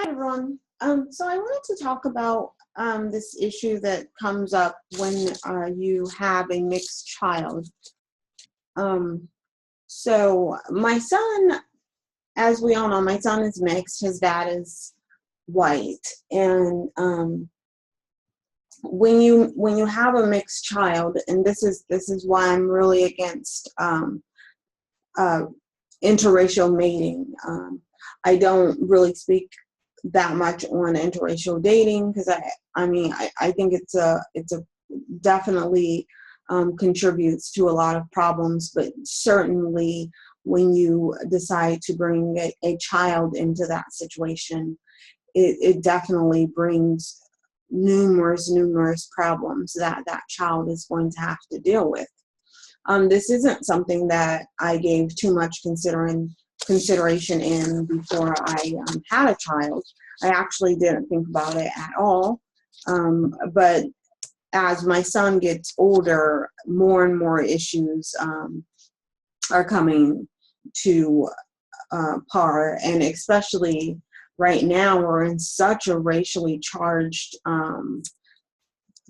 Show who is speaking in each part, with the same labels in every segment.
Speaker 1: Hi, everyone. So I wanted to talk about this issue that comes up when you have a mixed child. So my son, as we all know, my son is mixed. His dad is white, and when you have a mixed child, and this is why I'm really against interracial mating. I don't really speak that much on interracial dating because I think it's a definitely contributes to a lot of problems, but certainly when you decide to bring a child into that situation, it definitely brings numerous problems that child is going to have to deal with. This isn't something that I gave too much consideration in before I had a child. I actually didn't think about it at all. But as my son gets older, more and more issues are coming to par, and especially right now we're in such a racially charged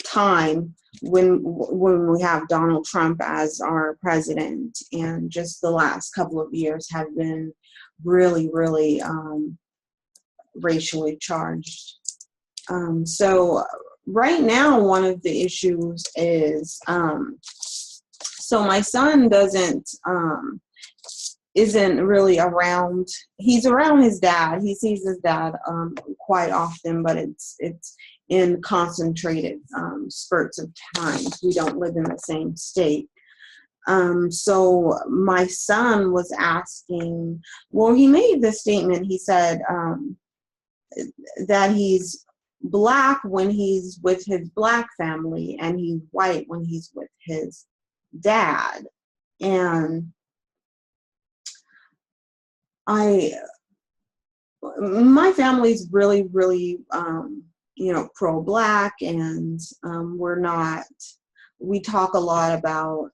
Speaker 1: time when we have Donald Trump as our president, and just the last couple of years have been really racially charged. So right now one of the issues is so my son isn't really around. He's around his dad. He sees his dad quite often, but it's in concentrated spurts of time. We don't live in the same state. So my son was asking, well, he made this statement. He said that he's Black when he's with his Black family, and he's white when he's with his dad. And my family's really pro-Black, and we talk a lot about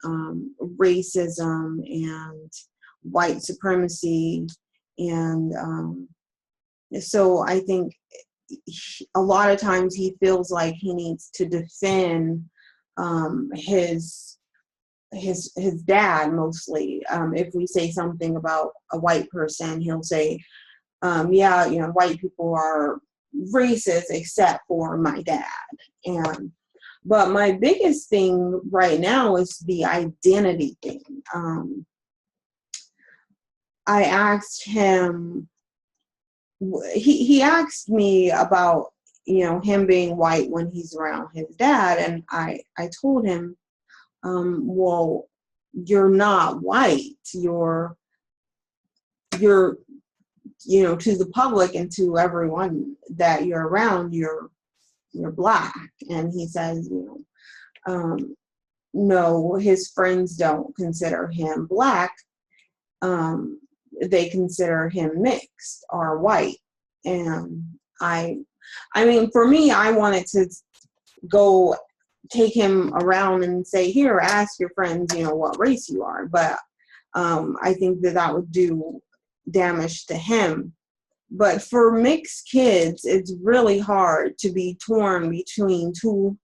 Speaker 1: racism and white supremacy, and so I think a lot of times he feels like he needs to defend his dad mostly. If we say something about a white person, he'll say, white people are racist except for my dad. But my biggest thing right now is the identity thing. I asked him, he asked me about, him being white when he's around his dad, and I told him, well, you're not white. You're to the public and to everyone that you're around, you're Black. And he says, no, his friends don't consider him Black. They consider him mixed or white. And I mean, for me, I wanted to go take him around and say, here, ask your friends, what race you are. But I think that would do damage to him. But for mixed kids, it's really hard to be torn between two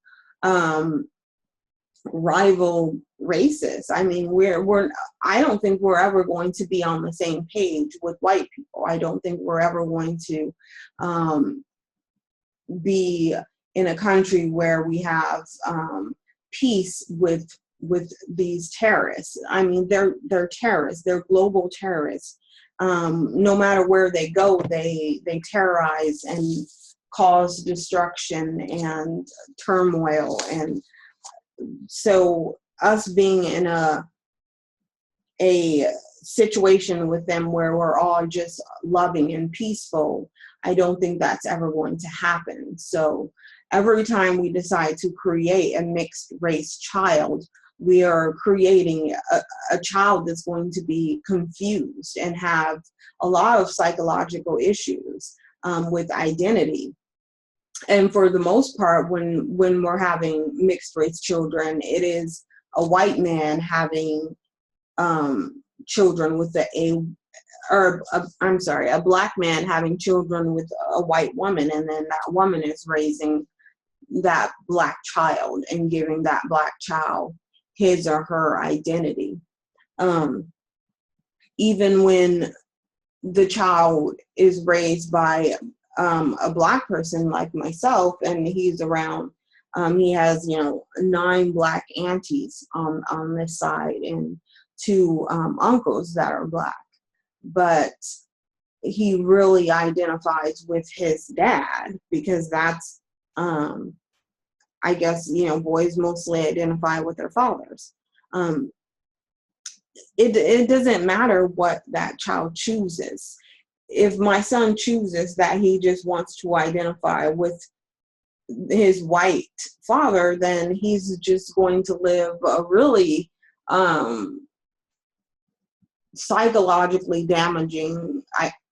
Speaker 1: rival races. I mean, I don't think we're ever going to be on the same page with white people. I don't think we're ever going to be in a country where we have peace with these terrorists. I mean, they're terrorists. They're global terrorists. No matter where they go, they terrorize and cause destruction and turmoil. And so us being in a situation with them where we're all just loving and peaceful, I don't think that's ever going to happen. So every time we decide to create a mixed race child, we are creating a child that's going to be confused and have a lot of psychological issues with identity. And for the most part, when we're having mixed race children, it is a white man having children with I'm sorry, a black man having children with a white woman, and then that woman is raising that black child and giving that black child his or her identity. Even when the child is raised by a black person like myself, and he's around, he has, 9 black aunties on this side, and 2 uncles that are black, but he really identifies with his dad, because that's, I guess, boys mostly identify with their fathers. It doesn't matter what that child chooses. If my son chooses that he just wants to identify with his white father, then he's just going to live a really psychologically damaging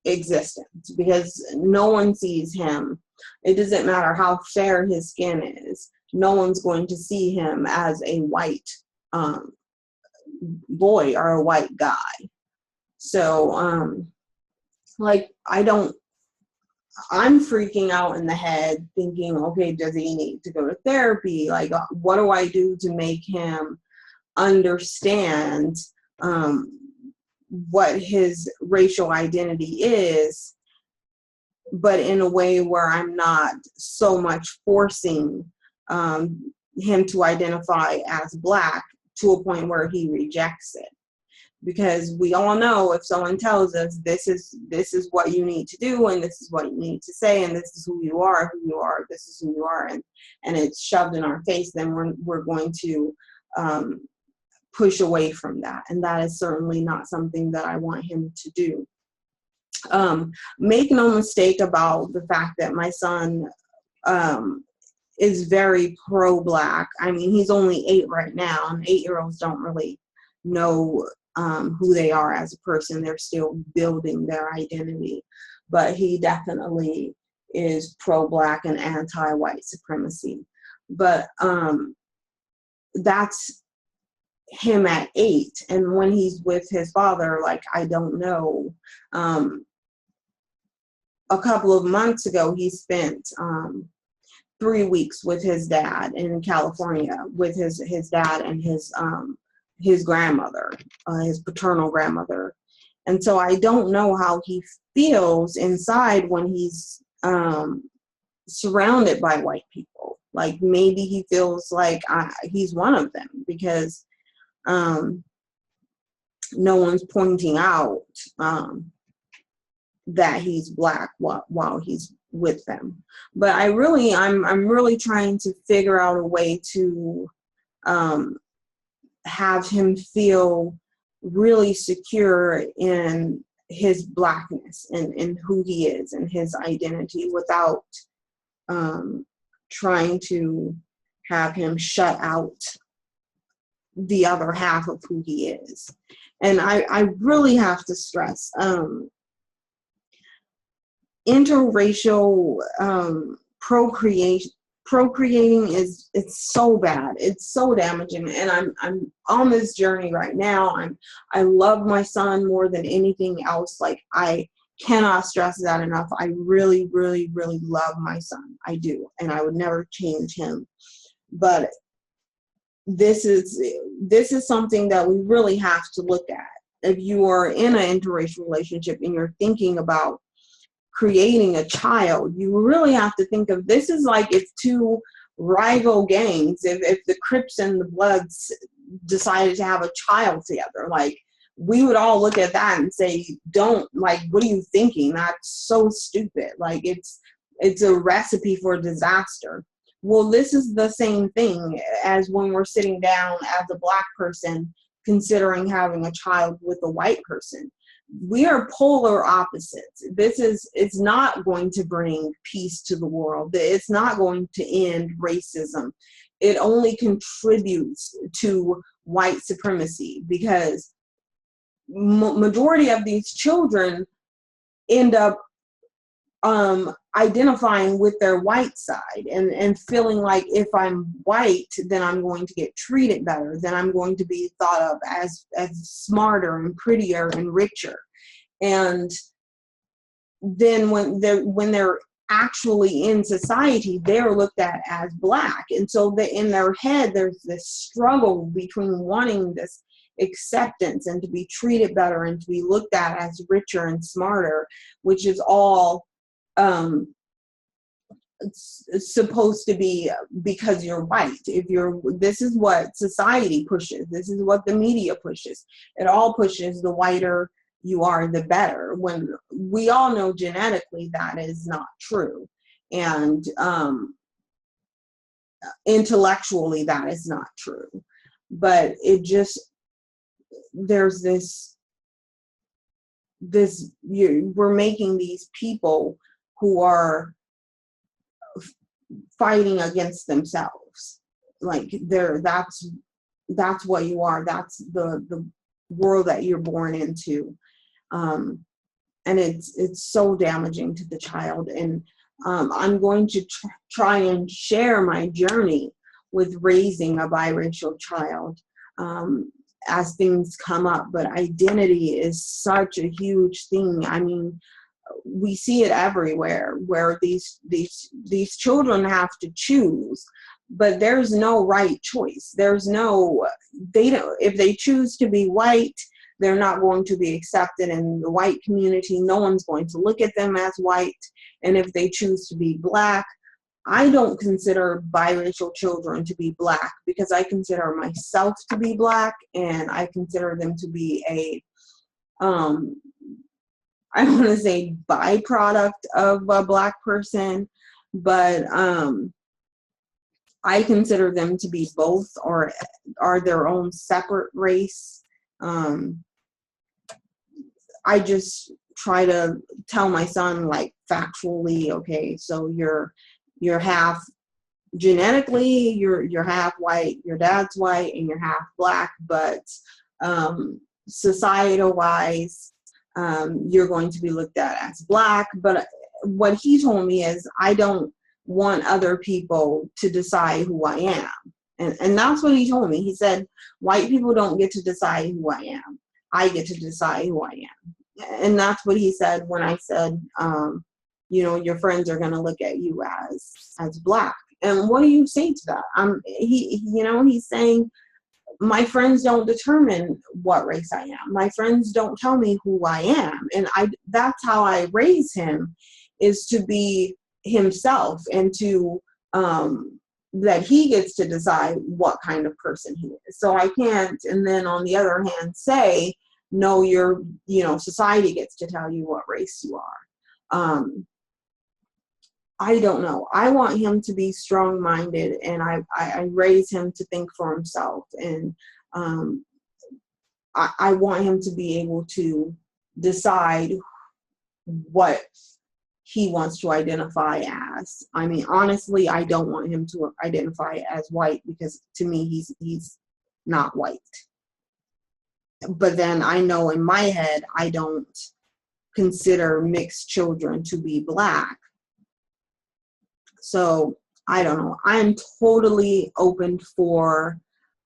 Speaker 1: existence, because no one sees him. It doesn't matter how fair his skin is. No one's going to see him as a white boy or a white guy. So, I'm freaking out in the head thinking, okay, does he need to go to therapy? Like, what do I do to make him understand what his racial identity is, but in a way where I'm not so much forcing him to identify as black to a point where he rejects it. Because we all know, if someone tells us this is what you need to do, and this is what you need to say, and this is who you are, this is who you are, and it's shoved in our face, then we're going to push away from that. And that is certainly not something that I want him to do. Make no mistake about the fact that my son is very pro-black. I mean, he's only 8 right now, and 8-year-olds don't really know who they are as a person. They're still building their identity. But he definitely is pro-black and anti-white supremacy. But that's him at 8. And when he's with his father, like, I don't know. A couple of months ago, he spent 3 weeks with his dad in California, with his dad and his grandmother, his paternal grandmother. And so I don't know how he feels inside when he's surrounded by white people. Like, maybe he feels like he's one of them, because no one's pointing out that he's black while he's with them. But I'm really trying to figure out a way to have him feel really secure in his blackness and in who he is and his identity, without trying to have him shut out the other half of who he is. And I really have to stress, interracial procreating it's so bad. It's so damaging. And I'm on this journey right now. I love my son more than anything else. Like, I cannot stress that enough. I really, really, really love my son. I do. And I would never change him. But this is something that we really have to look at. If you are in an interracial relationship and you're thinking about creating a child, you really have to think of this is like if 2 rival gangs, if the Crips and the Bloods decided to have a child together, like, we would all look at that and say, what are you thinking? That's so stupid. Like, it's a recipe for disaster. Well, this is the same thing as when we're sitting down as a black person considering having a child with a white person. We are polar opposites. It's not going to bring peace to the world. It's not going to end racism. It only contributes to white supremacy, because majority of these children end up identifying with their white side and feeling like, if I'm white, then I'm going to get treated better, then I'm going to be thought of as smarter and prettier and richer. And then when they're actually in society, they're looked at as Black. And so in their head, there's this struggle between wanting this acceptance and to be treated better and to be looked at as richer and smarter, which is all it's supposed to be because you're white. This is what society pushes. This is what the media pushes. It all pushes the whiter you are, the better, when we all know genetically that is not true. And intellectually that is not true. But there's we're making these people who are fighting against themselves. Like that's what you are. That's the world that you're born into. And it's so damaging to the child. And I'm going to try and share my journey with raising a biracial child as things come up. But identity is such a huge thing. I mean, we see it everywhere, where these children have to choose, but there's no right choice. If they choose to be white, they're not going to be accepted in the white community. No one's going to look at them as white. And if they choose to be Black, I don't consider biracial children to be Black, because I consider myself to be Black, and I consider them to be a I want to say byproduct of a Black person, but I consider them to be both, or are their own separate race. I just try to tell my son, like, factually, okay, so you're half genetically, you're half white, your dad's white, and you're half Black, but societal wise, you're going to be looked at as Black. But what he told me is, I don't want other people to decide who I am. And that's what he told me. He said, white people don't get to decide who I am. I get to decide who I am. And that's what he said when I said, your friends are going to look at you as Black. And what do you say to that? He's saying, my friends don't determine what race I am. My friends don't tell me who I am. And that's how I raise him, is to be himself, and to that he gets to decide what kind of person he is. So I can't, and then on the other hand, say, no, society gets to tell you what race you are. I don't know. I want him to be strong-minded, and I raise him to think for himself. And I want him to be able to decide what he wants to identify as. I mean, honestly, I don't want him to identify as white, because to me, he's not white. But then I know in my head, I don't consider mixed children to be Black. So I don't know. I'm totally open for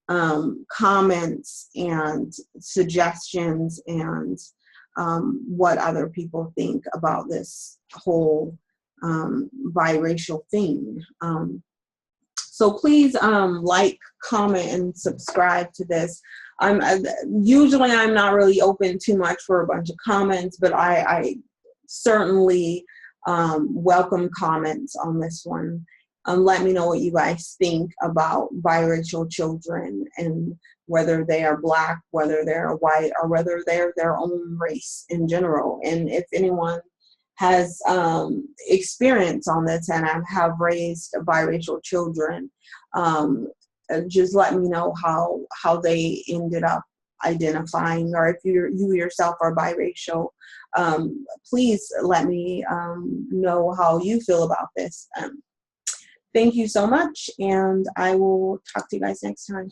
Speaker 1: comments and suggestions, and what other people think about this whole biracial thing. So please like, comment, and subscribe to this. Usually I'm not really open too much for a bunch of comments, but I certainly welcome comments on this one. Let me know what you guys think about biracial children, and whether they are Black, whether they're white, or whether they're their own race in general. And if anyone has experience on this and have raised biracial children, just let me know how they ended up identifying, or if you yourself are biracial, please let me know how you feel about this. Thank you so much, and I will talk to you guys next time.